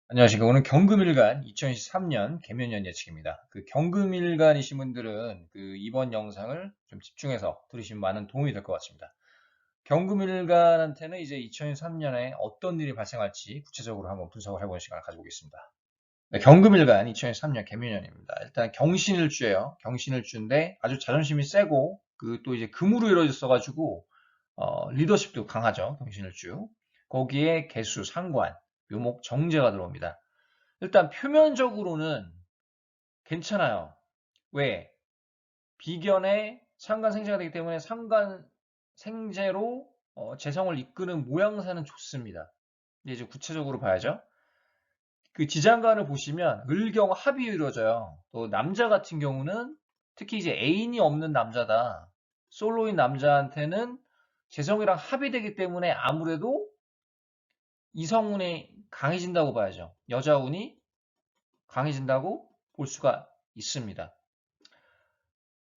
안녕하십니까. 오늘 경금일간 2023년 개면연 예측입니다. 경금일간이신 분들은 이번 영상을 좀 집중해서 들으시면 많은 도움이 될 것 같습니다. 경금일간한테는 이제 2023년에 어떤 일이 발생할지 구체적으로 한번 분석을 해보는 시간을 가져보겠습니다. 네, 경금일간 2023년 개면연입니다. 일단 경신일주예요. 경신일주인데 아주 자존심이 세고 또 이제 금으로 이루어졌어가지고 리더십도 강하죠. 경신일주. 거기에 개수, 상관, 묘목, 정제가 들어옵니다. 일단 표면적으로는 괜찮아요. 왜? 비견에 상관 생재가 되기 때문에 상관 생재로 재성을 이끄는 모양새는 좋습니다. 근데 이제 구체적으로 봐야죠. 지장간을 보시면 을경 합이 이루어져요. 또 남자 같은 경우는 특히 이제 애인이 없는 남자다. 솔로인 남자한테는 재성이랑 합이 되기 때문에 아무래도 이성운이 강해진다고 봐야죠. 여자운이 강해진다고 볼 수가 있습니다.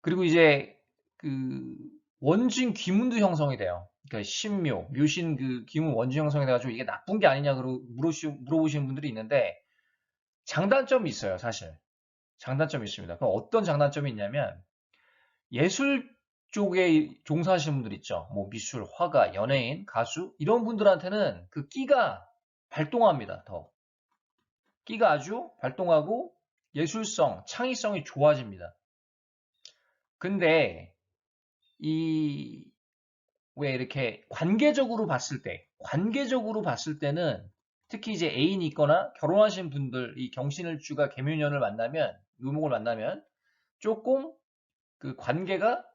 그리고 이제 그 원진 귀문도 형성이 돼요. 그러니까 신묘, 묘신 귀문 원진 형성이 돼가지고 이게 나쁜 게 아니냐 물어보시는 분들이 있는데 장단점이 있어요, 사실. 장단점이 있습니다. 그럼 어떤 장단점이 있냐면 예술 쪽에 종사하시는 분들 있죠. 뭐 미술, 화가, 연예인, 가수 이런 분들한테는 그 끼가 발동합니다. 더 끼가 아주 발동하고 예술성, 창의성이 좋아집니다. 근데 이 왜 이렇게 관계적으로 봤을 때는 특히 이제 애인이 있거나 결혼하신 분들, 이 경신일주가 계묘년을 만나면, 묘목을 만나면 조금 그 관계가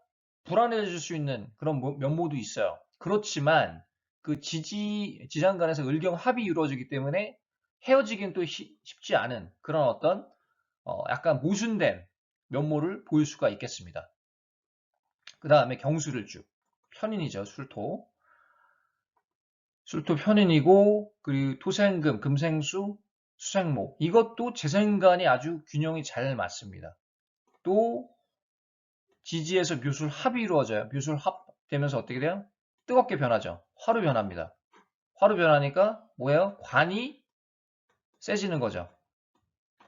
불안해질 수 있는 그런 면모도 있어요. 그렇지만 지장간에서 을경합이 이루어지기 때문에 헤어지기는 또 쉽지 않은 그런 어떤 약간 모순된 면모를 보일 수가 있겠습니다. 그 다음에 경술일주. 편인이죠, 술토. 술토 편인이고, 그리고 토생금, 금생수, 수생목. 이것도 재생간이 아주 균형이 잘 맞습니다. 또, 지지에서 묘술 합이 이루어져요. 묘술 합 되면서 어떻게 돼요? 뜨겁게 변하죠. 화로 변합니다. 화로 변하니까 뭐예요? 관이 세지는 거죠.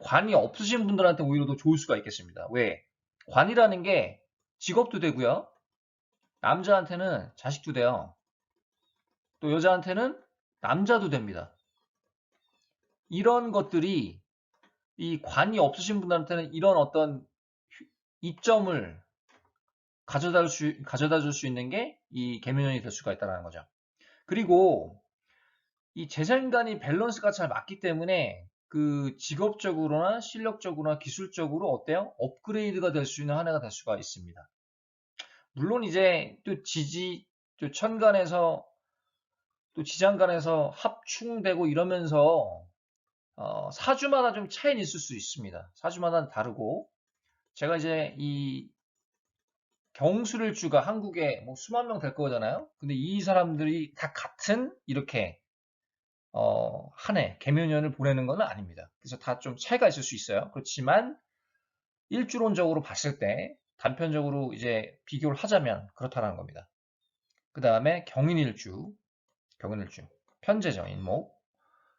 관이 없으신 분들한테 오히려 더 좋을 수가 있겠습니다. 왜? 관이라는 게 직업도 되고요. 남자한테는 자식도 돼요. 또 여자한테는 남자도 됩니다. 이런 것들이 이 관이 없으신 분들한테는 이런 어떤 이점을 가져다 줄 수 있는 게 이 개면연이 될 수가 있다는 거죠. 그리고 이 재생간이 밸런스가 잘 맞기 때문에 그 직업적으로나 실력적으로나 기술적으로 어때요? 업그레이드가 될 수 있는 한 해가 될 수가 있습니다. 물론 이제 또 천간에서 또 지장간에서 합충되고 이러면서 사주마다 좀 차이는 있을 수 있습니다. 사주마다 다르고 제가 이제 이 경술일주가 한국에 뭐 수만 명 될 거잖아요. 근데 이 사람들이 다 같은 이렇게 한 해 개묘년을 보내는 건 아닙니다. 그래서 다 좀 차이가 있을 수 있어요. 그렇지만 일주론적으로 봤을 때 단편적으로 이제 비교를 하자면 그렇다는 겁니다. 그 다음에 경인일주, 편제죠, 인목.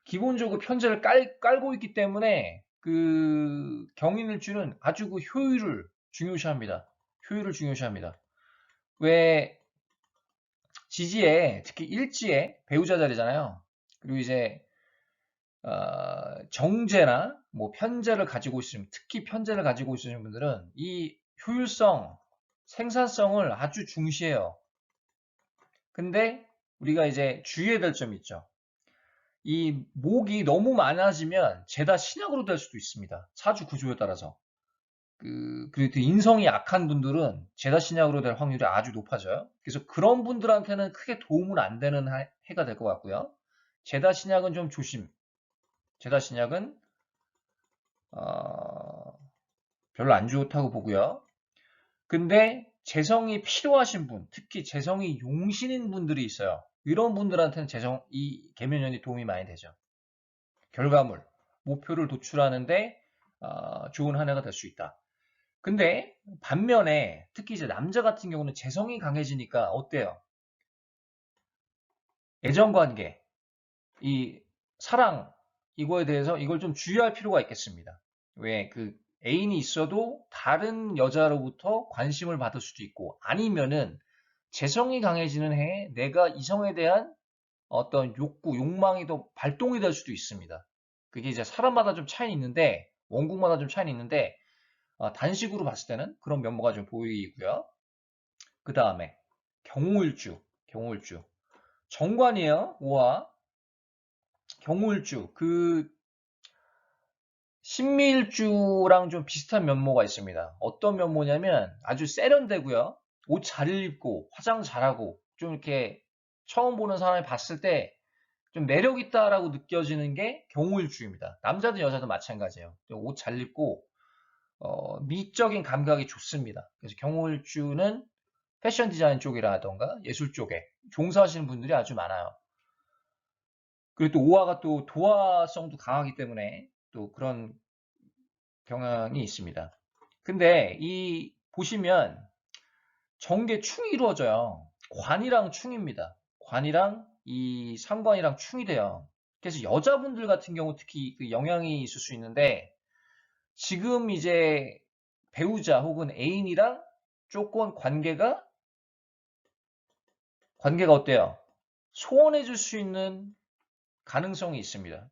기본적으로 편제를 깔고 있기 때문에 그 경인일주는 아주 그 효율을 중요시합니다. 효율을 중요시합니다. 왜 지지에 특히 일지에 배우자 자리잖아요. 그리고 이제 정제나 뭐 편제를 가지고 있으면 특히 편제를 가지고 있으신 분들은 이 효율성, 생산성을 아주 중시해요. 근데 우리가 이제 주의해야 될 점이 있죠. 이 목이 너무 많아지면 죄다 신약으로 될 수도 있습니다. 사주 구조에 따라서. 그리고 인성이 약한 분들은 죄다 신약으로 될 확률이 아주 높아져요. 그래서 그런 분들한테는 크게 도움은 안 되는 해가 될 것 같고요. 죄다 신약은 좀 조심. 죄다 신약은 어, 별로 안 좋다고 보고요. 근데 재성이 필요하신 분, 특히 재성이 용신인 분들이 있어요. 이런 분들한테는 이 계면연이 도움이 많이 되죠. 결과물, 목표를 도출하는데 좋은 한 해가 될 수 있다. 근데 반면에 특히 이제 남자 같은 경우는 재성이 강해지니까 어때요? 애정관계, 이 사랑, 이거에 대해서 이걸 좀 주의할 필요가 있겠습니다. 왜 그 애인이 있어도 다른 여자로부터 관심을 받을 수도 있고 아니면은 재성이 강해지는 해에 내가 이성에 대한 어떤 욕구, 욕망이 더 발동이 될 수도 있습니다. 그게 이제 사람마다 좀 차이는 있는데 원국마다 좀 차이는 있는데 단식으로 봤을 때는 그런 면모가 좀 보이고요. 그 다음에 경우일주, 경우일주. 정관이에요. 오화. 경우일주. 그 신미일주랑 좀 비슷한 면모가 있습니다. 어떤 면모냐면 아주 세련되고요. 옷 잘 입고 화장 잘하고 좀 이렇게 처음 보는 사람이 봤을 때 좀 매력 있다라고 느껴지는 게 경우일주입니다. 남자든 여자든 마찬가지예요. 옷 잘 입고 미적인 감각이 좋습니다. 그래서 경우일주는 패션 디자인 쪽이라던가 예술 쪽에 종사하시는 분들이 아주 많아요. 그리고 또 오화가 또 도화성도 강하기 때문에 또 그런 경향이 있습니다. 근데 이 보시면 정계충이 이루어져요. 관이랑 충입니다. 관이랑 이 상관이랑 충이 돼요. 그래서 여자분들 같은 경우 특히 그 영향이 있을 수 있는데 지금 이제 배우자 혹은 애인이랑 조금 관계가 어때요? 소원해 줄 수 있는 가능성이 있습니다.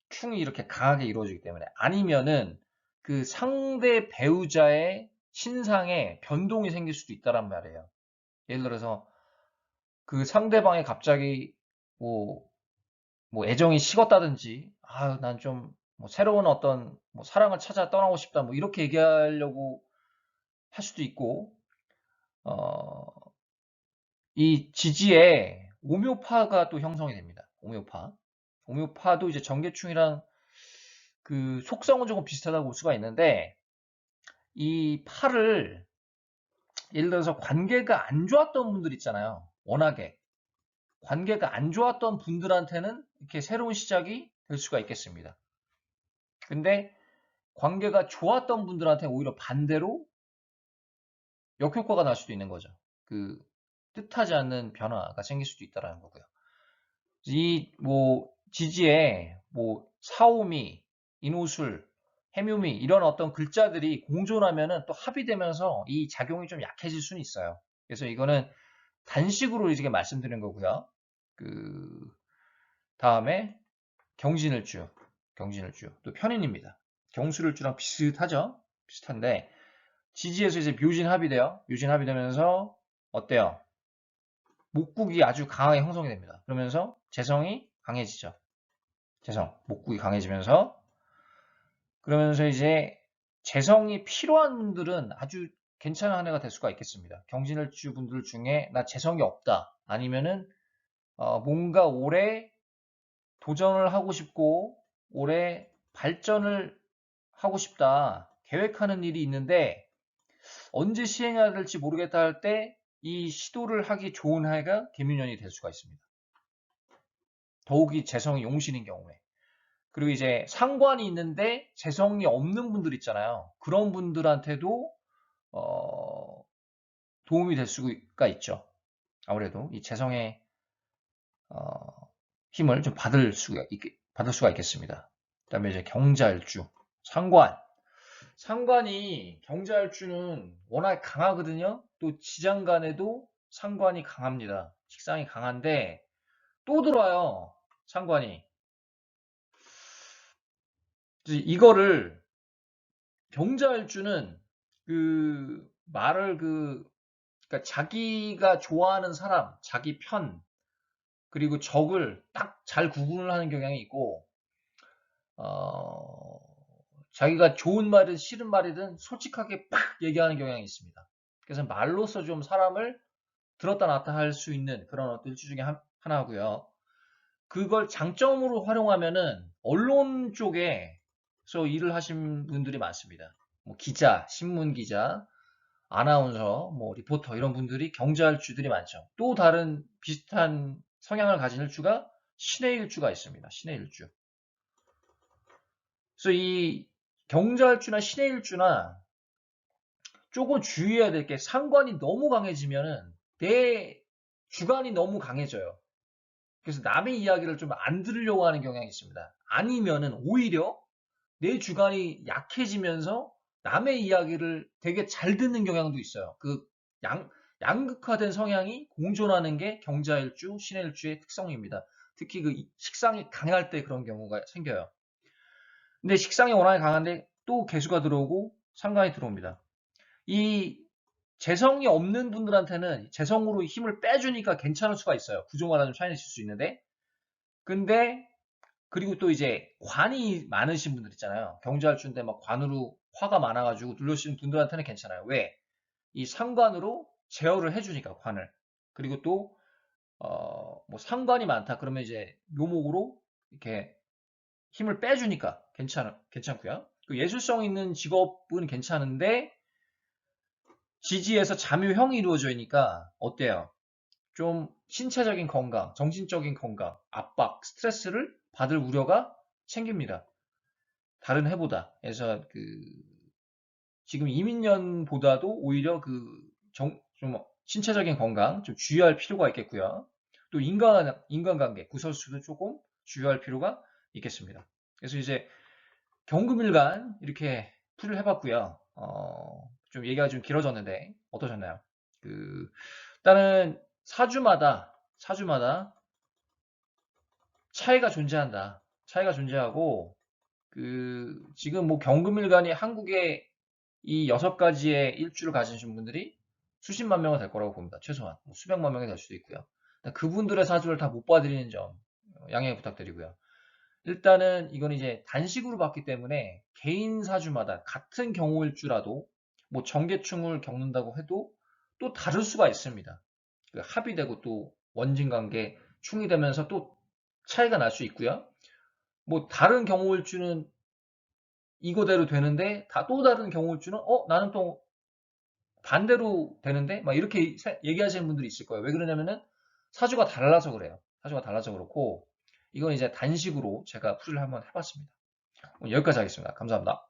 충이 이렇게 강하게 이루어지기 때문에 아니면은 그 상대 배우자의 신상에 변동이 생길 수도 있다란 말이에요. 예를 들어서 그 상대방이 갑자기 뭐, 뭐 애정이 식었다든지 난 좀 뭐 새로운 어떤 뭐 사랑을 찾아 떠나고 싶다 뭐 이렇게 얘기하려고 할 수도 있고 어, 이 지지에 오묘파가 또 형성이 됩니다. 오묘파. 오묘파도 이제 정계충이랑 그 속성은 조금 비슷하다고 볼 수가 있는데 이 파를 예를 들어서 관계가 안 좋았던 분들 있잖아요. 워낙에 관계가 안 좋았던 분들한테는 이렇게 새로운 시작이 될 수가 있겠습니다. 근데 관계가 좋았던 분들한테 오히려 반대로 역효과가 날 수도 있는 거죠. 그 뜻하지 않는 변화가 생길 수도 있다는 거고요. 이 뭐 지지에 뭐 사오미, 인호술, 해묘미 이런 어떤 글자들이 공존하면은 또 합의되면서 이 작용이 좀 약해질 수는 있어요. 그래서 이거는 단식으로 이렇게 말씀드린 거고요. 그 다음에 경진을주, 경진을주 또 편인입니다. 경술을주랑 비슷하죠? 비슷한데 지지에서 이제 묘진 합의돼요. 묘진 합의되면서 어때요? 목국이 아주 강하게 형성이 됩니다. 그러면서 재성이 강해지죠. 재성, 목국이 강해지면서 그러면서 이제 재성이 필요한 분들은 아주 괜찮은 한 해가 될 수가 있겠습니다. 경진을주 분들 중에 나 재성이 없다. 아니면은 뭔가 올해 도전을 하고 싶고 올해 발전을 하고 싶다. 계획하는 일이 있는데 언제 시행해야 될지 모르겠다 할 때 이 시도를 하기 좋은 해가 개묘년이 될 수가 있습니다. 더욱이 재성이 용신인 경우에. 그리고 이제 상관이 있는데 재성이 없는 분들 있잖아요. 그런 분들한테도 어, 도움이 될 수가 있죠. 아무래도 이 재성의 힘을 좀 받을 수가 있겠습니다. 그다음에 이제 경자일주, 상관. 상관이 경자일주는 워낙 강하거든요. 또 지장간에도 상관이 강합니다. 식상이 강한데 또 들어와요. 상관이. 이거를 경자일주는 그 말을 그러니까 자기가 좋아하는 사람, 자기 편, 그리고 적을 딱 잘 구분을 하는 경향이 있고, 어, 자기가 좋은 말이든 싫은 말이든 솔직하게 팍 얘기하는 경향이 있습니다. 그래서 말로써 좀 사람을 들었다 놨다 할 수 있는 그런 어떤 일주 중에 하나고요. 그걸 장점으로 활용하면은 언론 쪽에서 일을 하신 분들이 많습니다. 뭐 기자, 신문 기자, 아나운서, 뭐 리포터 이런 분들이 경자일주들이 많죠. 또 다른 비슷한 성향을 가진 일주가 신의 일주가 있습니다. 신의 일주. 그래서 이 경자일주나 신의 일주나 조금 주의해야 될 게 상관이 너무 강해지면은 내 주관이 너무 강해져요. 그래서 남의 이야기를 좀 안 들으려고 하는 경향이 있습니다. 아니면은 오히려 내 주관이 약해지면서 남의 이야기를 되게 잘 듣는 경향도 있어요. 그 양극화된 성향이 공존하는 게 경자일주, 신해일주의 특성입니다. 특히 그 식상이 강할 때 그런 경우가 생겨요. 근데 식상이 워낙에 강한데 또 개수가 들어오고 상관이 들어옵니다. 이 재성이 없는 분들한테는 재성으로 힘을 빼주니까 괜찮을 수가 있어요. 구조마다 좀 차이는 있을 수 있는데. 근데 그리고 또 이제 관이 많으신 분들 있잖아요. 경자일주인데 막 관으로 화가 많아가지고 눌러주시는 분들한테는 괜찮아요. 왜? 이 상관으로 제어를 해주니까 관을. 그리고 또 뭐 상관이 많다 그러면 이제 묘목으로 이렇게 힘을 빼주니까 괜찮고요. 그 예술성 있는 직업은 괜찮은데 지지에서 잠유형이 이루어져있으니까 어때요? 좀 신체적인 건강, 정신적인 건강, 압박, 스트레스를 받을 우려가 생깁니다. 다른 해보다. 그래서 그 지금 이민년보다도 오히려 좀 신체적인 건강 좀 주의할 필요가 있겠고요. 또 인간관계, 구설수도 조금 주의할 필요가 있겠습니다. 그래서 이제 경금일간 이렇게 풀이를 해봤고요. 좀 얘기가 좀 길어졌는데 어떠셨나요? 일단은 사주마다 차이가 존재한다. 차이가 존재하고 지금 뭐 경금일간이 한국에 이 6가지의 일주를 가지신 분들이 수십만 명은 될 거라고 봅니다. 최소한 뭐 수백만 명이 될 수도 있고요. 그분들의 사주를 다 못 봐드리는 점 양해 부탁드리고요. 일단은 이건 이제 단식으로 봤기 때문에 개인 사주마다 같은 경우일주라도 뭐 정계충을 겪는다고 해도 또 다를 수가 있습니다. 합이 되고 또 원진관계 충이 되면서 또 차이가 날 수 있고요. 뭐 다른 경우일주는 이거대로 되는데 또 다른 경우일주는 나는 또 반대로 되는데 막 이렇게 얘기하시는 분들이 있을 거예요. 왜 그러냐면은 사주가 달라서 그래요. 사주가 달라서 그렇고 이건 이제 단식으로 제가 풀이를 한번 해봤습니다. 여기까지 하겠습니다. 감사합니다.